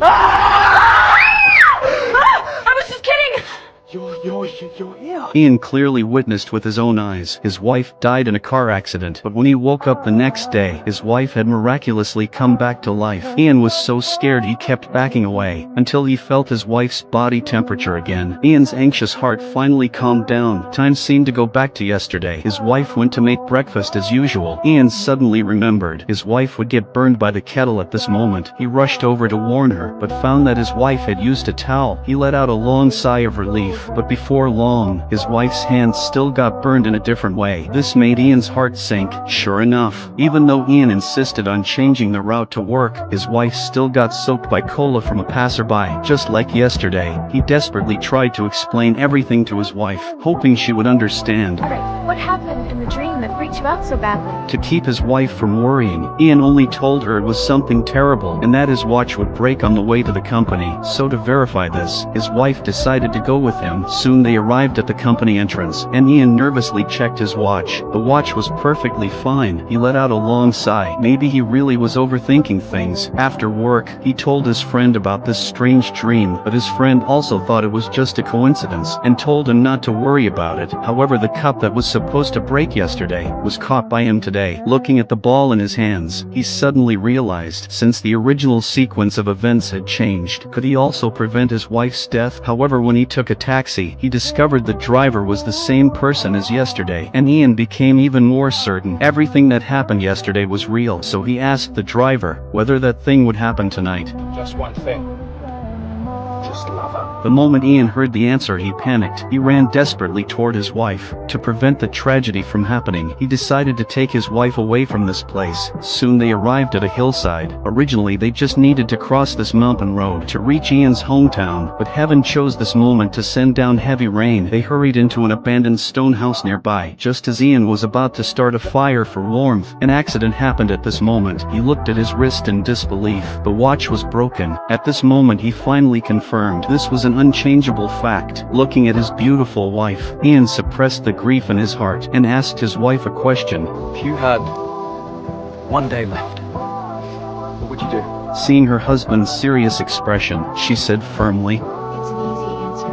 I was just kidding! You're here. Ian clearly witnessed with his own eyes. His wife died in a car accident, but when he woke up the next day, his wife had miraculously come back to life. Ian was so scared he kept backing away, until he felt his wife's body temperature again. Ian's anxious heart finally calmed down. Time seemed to go back to yesterday. His wife went to make breakfast as usual. Ian suddenly remembered his wife would get burned by the kettle at this moment. He rushed over to warn her, but found that his wife had used a towel. He let out a long sigh of relief. But before long, his wife's hands still got burned in a different way. This made Ian's heart sink. Sure enough, even though Ian insisted on changing the route to work, his wife still got soaked by cola from a passerby. Just like yesterday, he desperately tried to explain everything to his wife, hoping she would understand. Alright, what happened in the dream that freaked you out so badly? To keep his wife from worrying, Ian only told her it was something terrible and that his watch would break on the way to the company. So to verify this, his wife decided to go with him. Soon they arrived at the company entrance, and Ian nervously checked his watch. The watch was perfectly fine. He let out a long sigh. Maybe he really was overthinking things. After work, he told his friend about this strange dream, but his friend also thought it was just a coincidence, and told him not to worry about it. However, the cup that was supposed to break yesterday was caught by him today. Looking at the ball in his hands, he suddenly realized, since the original sequence of events had changed, could he also prevent his wife's death? However, when he took a taxi, he discovered the driver was the same person as yesterday, and Ian became even more certain everything that happened yesterday was real. So he asked the driver whether that thing would happen tonight. Just one thing. Just love her. The moment Ian heard the answer, he panicked. He ran desperately toward his wife. To prevent the tragedy from happening, he decided to take his wife away from this place. Soon they arrived at a hillside. Originally, they just needed to cross this mountain road to reach Ian's hometown, but heaven chose this moment to send down heavy rain. They hurried into an abandoned stone house nearby. Just as Ian was about to start a fire for warmth, an accident happened at this moment. He looked at his wrist in disbelief. The watch was broken. At this moment, he finally confirmed this was an unchangeable fact. Looking at his beautiful wife, Ian suppressed the grief in his heart and asked his wife a question. If you had one day left, what would you do? Seeing her husband's serious expression, she said firmly, It's an easy answer.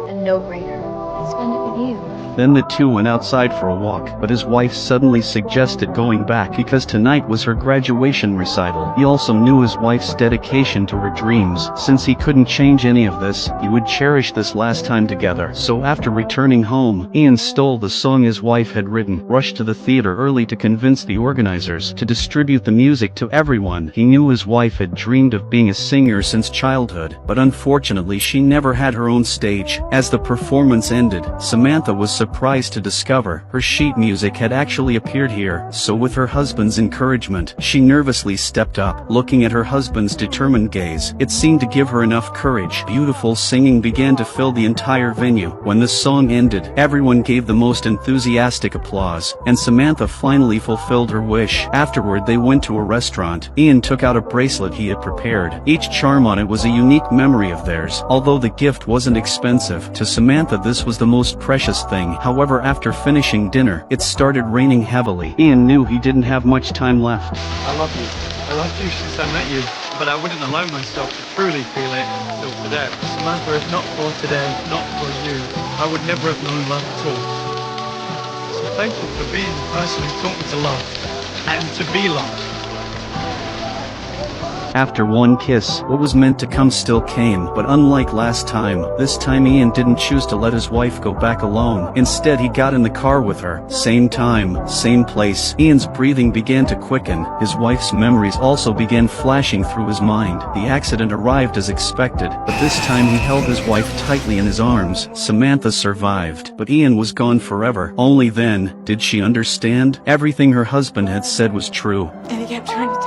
A no-brainer. I'd spend it with you. Then the two went outside for a walk, but his wife suddenly suggested going back because tonight was her graduation recital. He also knew his wife's dedication to her dreams. Since he couldn't change any of this, he would cherish this last time together. So after returning home, Ian stole the song his wife had written, rushed to the theater early to convince the organizers to distribute the music to everyone. He knew his wife had dreamed of being a singer since childhood, but unfortunately she never had her own stage. As the performance ended, Samantha was surprised to discover her sheet music had actually appeared here. So with her husband's encouragement, she nervously stepped up. Looking at her husband's determined gaze, it seemed to give her enough courage. Beautiful singing began to fill the entire venue. When the song ended, everyone gave the most enthusiastic applause, and Samantha finally fulfilled her wish. Afterward, they went to a restaurant. Ian took out a bracelet he had prepared. Each charm on it was a unique memory of theirs. Although the gift wasn't expensive, to Samantha this was the most precious thing. However, after finishing dinner, it started raining heavily. Ian knew he didn't have much time left. I love you. I loved you since I met you, but I wouldn't allow myself to truly feel it until today. Samantha, if not for today, not for you, I would never have known love at all. So thank you for being the person who taught me to love, and to be loved. After one kiss, what was meant to come still came, but unlike last time, this time Ian didn't choose to let his wife go back alone. Instead, he got in the car with her. Same time, same place. Ian's breathing began to quicken. His wife's memories also began flashing through his mind. The accident arrived as expected, but this time he held his wife tightly in his arms. Samantha survived, but Ian was gone forever. Only then did she understand everything her husband had said was true. And he kept trying to